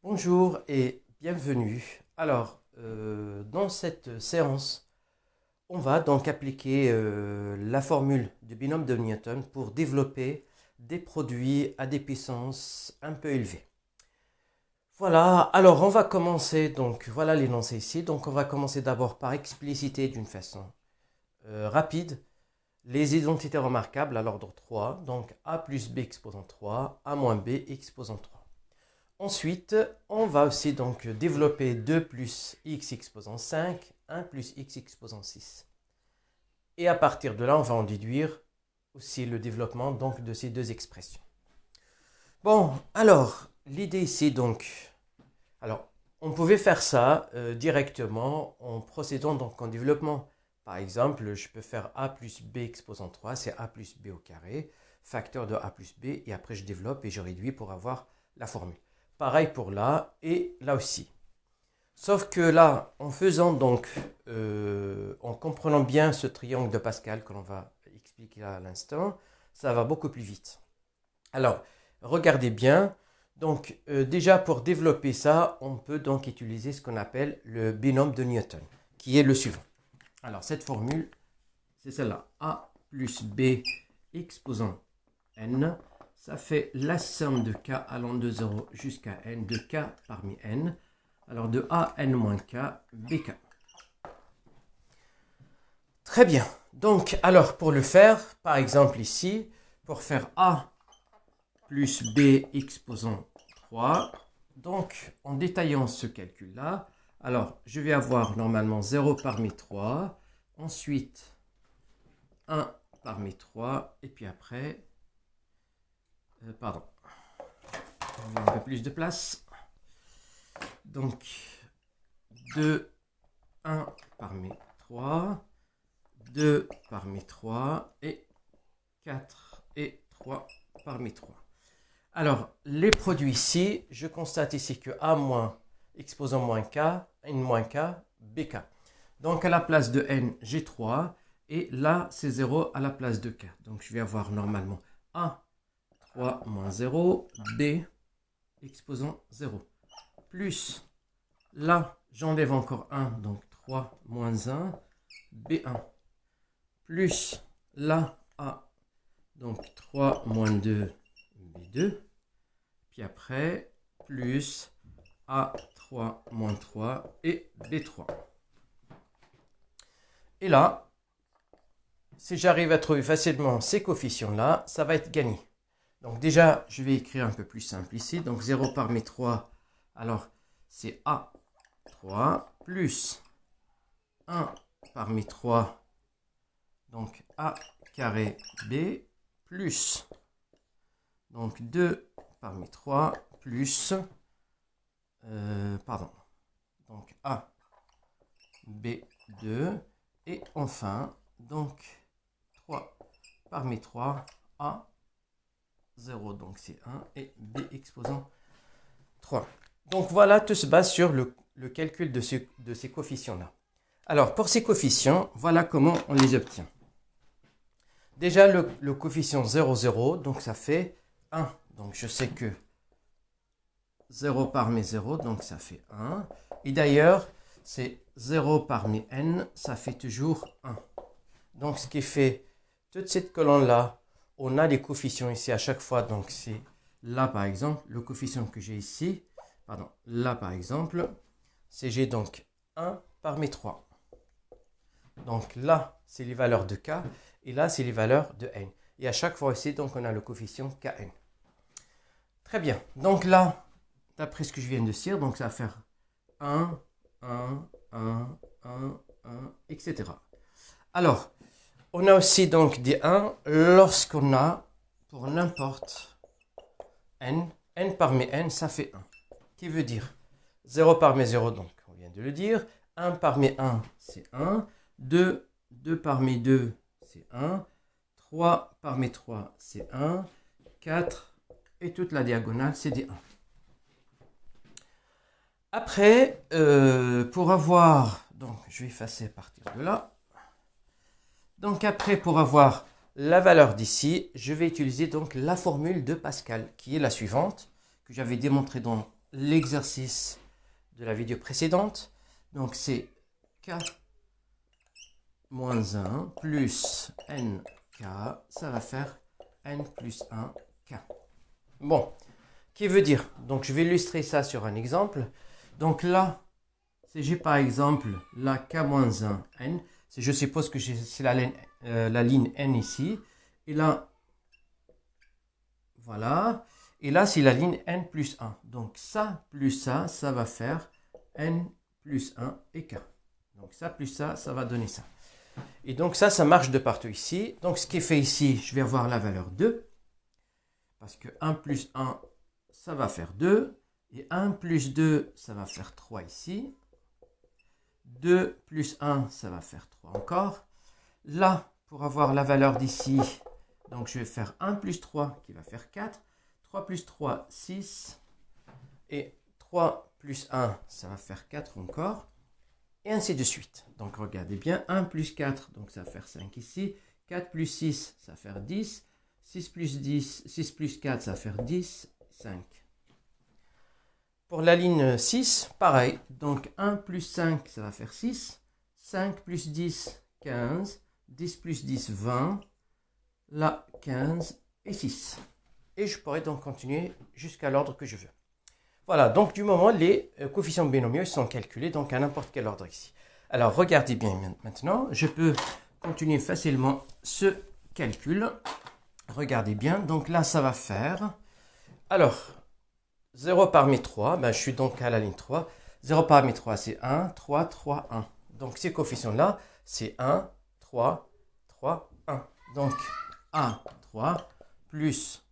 Bonjour et bienvenue. Dans cette séance, on va donc appliquer la formule du binôme de Newton pour développer des produits à des puissances un peu élevées. Voilà, alors on va commencer, donc voilà l'énoncé ici. Donc on va commencer d'abord par expliciter d'une façon rapide les identités remarquables à l'ordre 3. Donc a plus b exposant 3, a moins b exposant 3. Ensuite, on va aussi donc développer 2 plus x exposant 5, 1 plus x exposant 6. Et à partir de là, on va en déduire aussi le développement donc de ces deux expressions. Bon, alors, l'idée ici donc, on pouvait faire ça directement en procédant donc en développement. Par exemple, je peux faire a plus b exposant 3, c'est a plus b au carré, facteur de a plus b, et après je développe et je réduis pour avoir la formule. Pareil pour là et là aussi. Sauf que là, en faisant donc, en comprenant bien ce triangle de Pascal que l'on va expliquer à l'instant, ça va beaucoup plus vite. Alors, regardez bien. Donc, déjà pour développer ça, on peut donc utiliser ce qu'on appelle le binôme de Newton, qui est le suivant. Alors, cette formule, c'est celle-là. A plus B exposant n. Ça fait la somme de k allant de 0 jusqu'à n, de k parmi n. Alors de a n moins k, bk. Très bien. Donc, alors pour le faire, par exemple ici, pour faire a plus b exposant 3, donc en détaillant ce calcul-là, alors je vais avoir normalement 0 parmi 3, ensuite 1 parmi 3, et puis après... pardon, on va avoir un peu plus de place. Donc, 2, 1 parmi 3, 2 parmi 3, et 4 et 3 parmi 3. Alors, les produits ici, je constate ici que A moins exposant moins K, N moins K, BK. Donc, à la place de N, j'ai 3, et là, c'est 0 à la place de K. Donc, je vais avoir normalement A 3 moins 0, B exposant 0. Plus, là, j'enlève encore 1, donc 3 moins 1, B1. Plus, là, A, donc 3 moins 2, B2. Puis après, plus A3 moins 3 et B3. Et là, si j'arrive à trouver facilement ces coefficients-là, ça va être gagné. Donc déjà, je vais écrire un peu plus simple ici. Donc 0 parmi 3, alors c'est A3 plus 1 parmi 3, donc A carré B, plus donc 2 parmi 3, plus, donc A B2, et enfin, donc 3 parmi 3, A 0, donc c'est 1, et B exposant 3. Donc voilà, tout se base sur le calcul de ces coefficients-là. Alors, pour ces coefficients, voilà comment on les obtient. Déjà, le coefficient 0, 0, donc ça fait 1. Donc je sais que 0 parmi 0, donc ça fait 1. Et d'ailleurs, c'est 0 parmi n, ça fait toujours 1. Donc ce qui fait toute cette colonne-là, on a des coefficients ici à chaque fois. Donc c'est là par exemple, le coefficient que j'ai ici, là par exemple, c'est j'ai donc 1 parmi 3. Donc là, c'est les valeurs de k, et là, c'est les valeurs de n. Et à chaque fois ici, donc on a le coefficient kn. Très bien. Donc là, d'après ce que je viens de dire, donc ça va faire 1, 1, 1, 1, 1, etc. Alors, on a aussi donc des 1 lorsqu'on a, pour n'importe n, n parmi n, ça fait 1. Qui veut dire 0 parmi 0, donc on vient de le dire. 1 parmi 1, c'est 1. 2 parmi 2, c'est 1. 3 parmi 3, c'est 1. 4 et toute la diagonale, c'est des 1. Après, pour avoir... Donc, je vais effacer à partir de là. Donc après, pour avoir la valeur d'ici, je vais utiliser donc la formule de Pascal, qui est la suivante, que j'avais démontré dans l'exercice de la vidéo précédente. Donc c'est k moins 1 plus nk, ça va faire n plus 1k. Bon, qui veut dire, donc je vais illustrer ça sur un exemple. Donc là, si j'ai par exemple la k-1 n, je suppose que c'est la ligne n ici, et là, voilà, et là c'est la ligne n plus 1. Donc ça plus ça va faire n plus 1 et k. Donc ça plus ça va donner ça. Et donc ça marche de partout ici. Donc ce qui est fait ici, je vais avoir la valeur 2. Parce que 1 plus 1, ça va faire 2. Et 1 plus 2, ça va faire 3 ici. 2 plus 1, ça va faire 3 encore. Là, pour avoir la valeur d'ici, donc je vais faire 1 plus 3 qui va faire 4. 3 plus 3, 6. Et 3 plus 1, ça va faire 4 encore. Et ainsi de suite. Donc regardez bien, 1 plus 4, donc ça va faire 5 ici. 4 plus 6, ça va faire 10. 6 plus 4, ça va faire 10, 5. Pour la ligne 6, pareil. Donc 1 plus 5, ça va faire 6. 5 plus 10, 15. 10 plus 10, 20. Là, 15 et 6. Et je pourrais donc continuer jusqu'à l'ordre que je veux. Voilà, donc du moment les coefficients binomiaux sont calculés, donc à n'importe quel ordre ici. Alors, regardez bien maintenant, je peux continuer facilement ce calcul. Regardez bien, donc là, ça va faire... Alors, 0 parmi 3, ben, je suis donc à la ligne 3. 0 parmi 3, c'est 1, 3, 3, 1. Donc, ces coefficients-là, c'est 1, 3, 3, 1. Donc, A, 3, plus...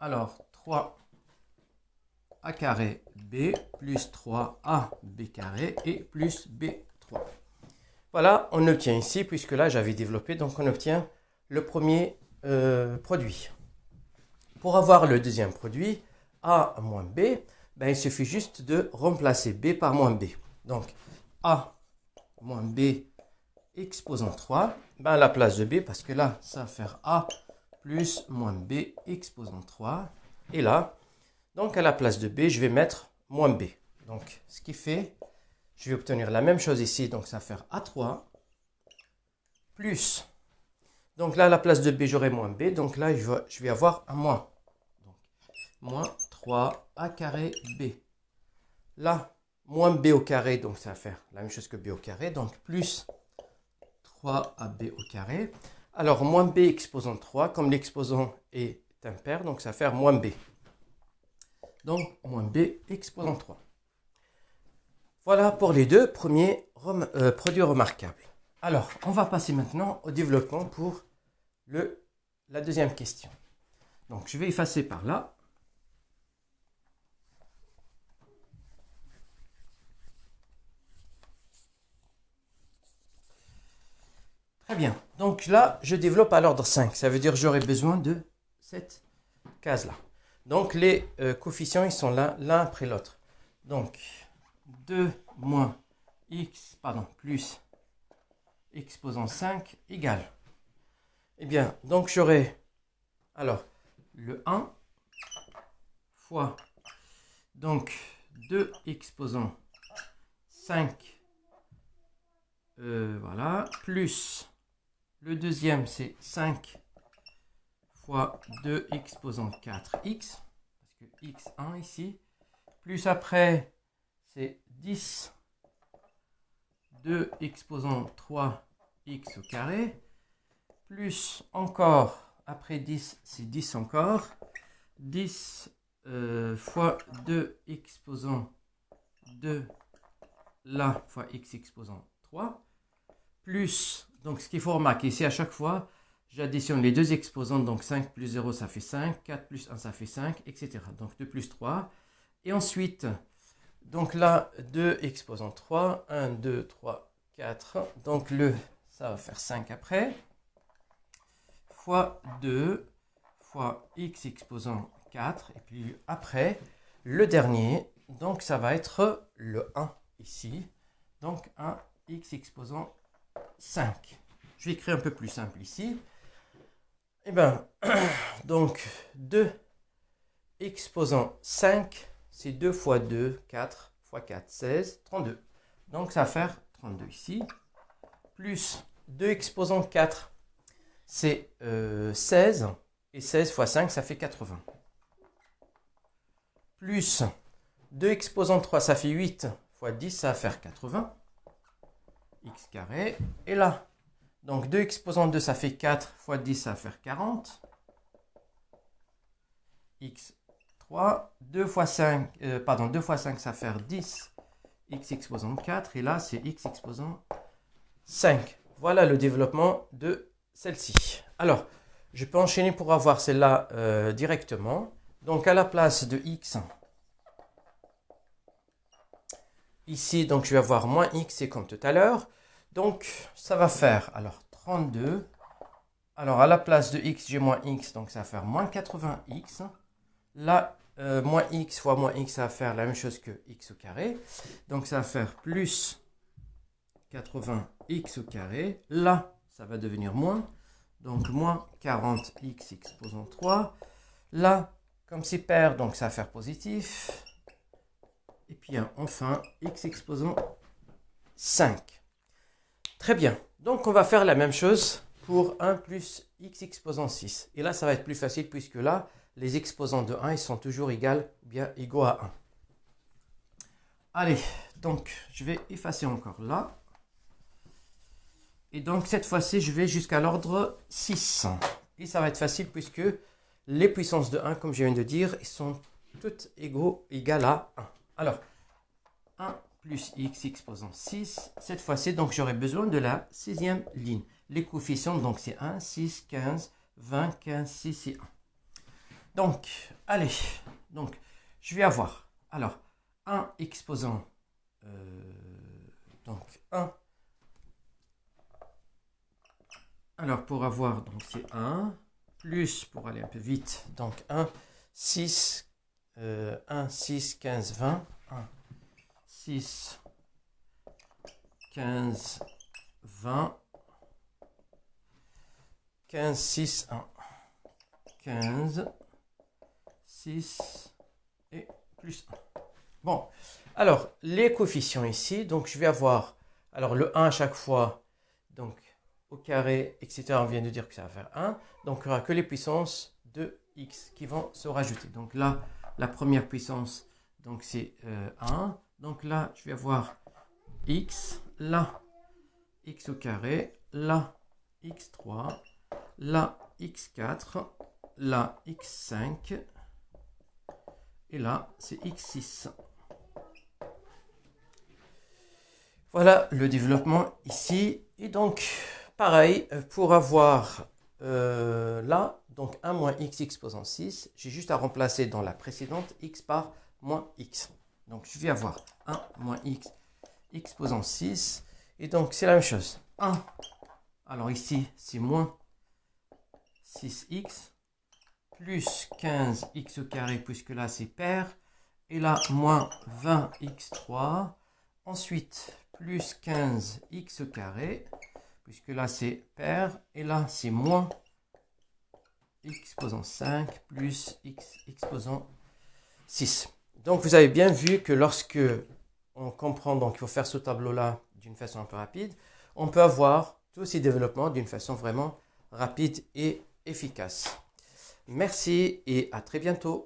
Alors, 3... A carré B plus 3A B carré et plus B3. Voilà, on obtient ici, puisque là j'avais développé, donc on obtient le premier produit. Pour avoir le deuxième produit, A moins B, ben, il suffit juste de remplacer B par moins B. Donc A moins B exposant 3, ben, à la place de B, parce que là ça va faire A plus moins B exposant 3. Et là, donc à la place de B, je vais mettre moins B. Donc ce qui fait, je vais obtenir la même chose ici. Donc ça va faire A3 plus. Donc là à la place de B, j'aurai moins B. Donc là, je vais avoir un moins. Donc moins 3A carré B. Là, moins B au carré. Donc ça va faire la même chose que B au carré. Donc plus 3AB au carré. Alors moins B exposant 3. Comme l'exposant est impair, donc ça va faire moins B. Donc, moins B exposant 3. Voilà pour les deux premiers produits remarquables. Alors, on va passer maintenant au développement pour la deuxième question. Donc, je vais effacer par là. Très bien. Donc là, je développe à l'ordre 5. Ça veut dire que j'aurai besoin de cette case-là. Donc, les coefficients, ils sont là, l'un après l'autre. Donc, 2 moins x, plus exposant 5 égale. Eh bien, donc j'aurai, alors, le 1 fois, donc, 2 exposant 5, voilà, plus, le deuxième, c'est 5 fois 2 exposant 4x, parce que x1 ici, plus après, c'est 10, 2 exposant 3x au carré, plus encore, après 10, c'est 10 encore, 10 fois 2 exposant 2, là, fois x exposant 3, plus, donc ce qu'il faut remarquer, c'est à chaque fois, j'additionne les deux exposantes, donc 5 plus 0, ça fait 5, 4 plus 1, ça fait 5, etc. Donc 2 plus 3. Et ensuite, donc là, 2 exposant 3, 1, 2, 3, 4. Donc ça va faire 5 après. Fois 2, fois x exposant 4. Et puis après, le dernier, donc ça va être le 1 ici. Donc 1 x exposant 5. Je vais écrire un peu plus simple ici. Eh bien, donc 2 exposant 5 c'est 2 fois 2, 4 fois 4, 16, 32. Donc ça va faire 32 ici. Plus 2 exposant 4, c'est 16. Et 16 fois 5, ça fait 80. Plus 2 exposant 3, ça fait 8 fois 10, ça va faire 80. X carré. Et là, donc 2 exposant 2, ça fait 4 fois 10, ça va faire 40. X 3. 2 fois 5, 2 fois 5, ça va faire 10. X exposant 4. Et là, c'est X exposant 5. Voilà le développement de celle-ci. Alors, je peux enchaîner pour avoir celle-là directement. Donc, à la place de X, ici, donc, je vais avoir moins X, c'est comme tout à l'heure. Donc, ça va faire, alors, 32. Alors, à la place de X, j'ai moins X, donc ça va faire moins 80X. Là, moins X fois moins X, ça va faire la même chose que X au carré. Donc, ça va faire plus 80X au carré. Là, ça va devenir moins. Donc, moins 40X exposant 3. Là, comme c'est pair, donc ça va faire positif. Et puis, enfin, X exposant 5. Très bien. Donc, on va faire la même chose pour 1 plus X exposant 6. Et là, ça va être plus facile puisque là, les exposants de 1, ils sont toujours égaux à 1. Allez, donc, je vais effacer encore là. Et donc, cette fois-ci, je vais jusqu'à l'ordre 6. Et ça va être facile puisque les puissances de 1, comme je viens de dire, ils sont toutes égales à 1. Alors, 1 plus x exposant 6. Cette fois-ci, donc, j'aurai besoin de la 6e ligne. Les coefficients, donc, c'est 1, 6, 15, 20, 15, 6 et 1. Donc, allez, donc, je vais avoir, alors, 1 exposant, donc, 1. Alors, pour avoir, donc, c'est 1, plus, pour aller un peu vite, donc, 1, 6, 1, 6, 15, 20, 1, 6, 15, 20, 15, 6, 1, 15, 6 et plus 1. Bon, alors, les coefficients ici, donc je vais avoir, alors le 1 à chaque fois, donc au carré, etc., on vient de dire que ça va faire 1, donc il n'y aura que les puissances de x qui vont se rajouter. Donc là, la première puissance, donc c'est 1, donc là, je vais avoir x, là, x au carré, là, x3, là, x4, là, x5, et là, c'est x6. Voilà le développement ici. Et donc, pareil, pour avoir là, donc 1 moins x exposant 6, j'ai juste à remplacer dans la précédente x par moins x. Donc, je vais avoir 1 moins x exposant 6. Et donc, c'est la même chose. 1. Alors ici, c'est moins 6x plus 15x au carré, puisque là, c'est pair. Et là, moins 20x3. Ensuite, plus 15x au carré, puisque là, c'est pair. Et là, c'est moins x exposant 5 plus x exposant 6. Donc, vous avez bien vu que lorsque on comprend, donc il faut faire ce tableau-là d'une façon un peu rapide, on peut avoir tous ces développements d'une façon vraiment rapide et efficace. Merci et à très bientôt.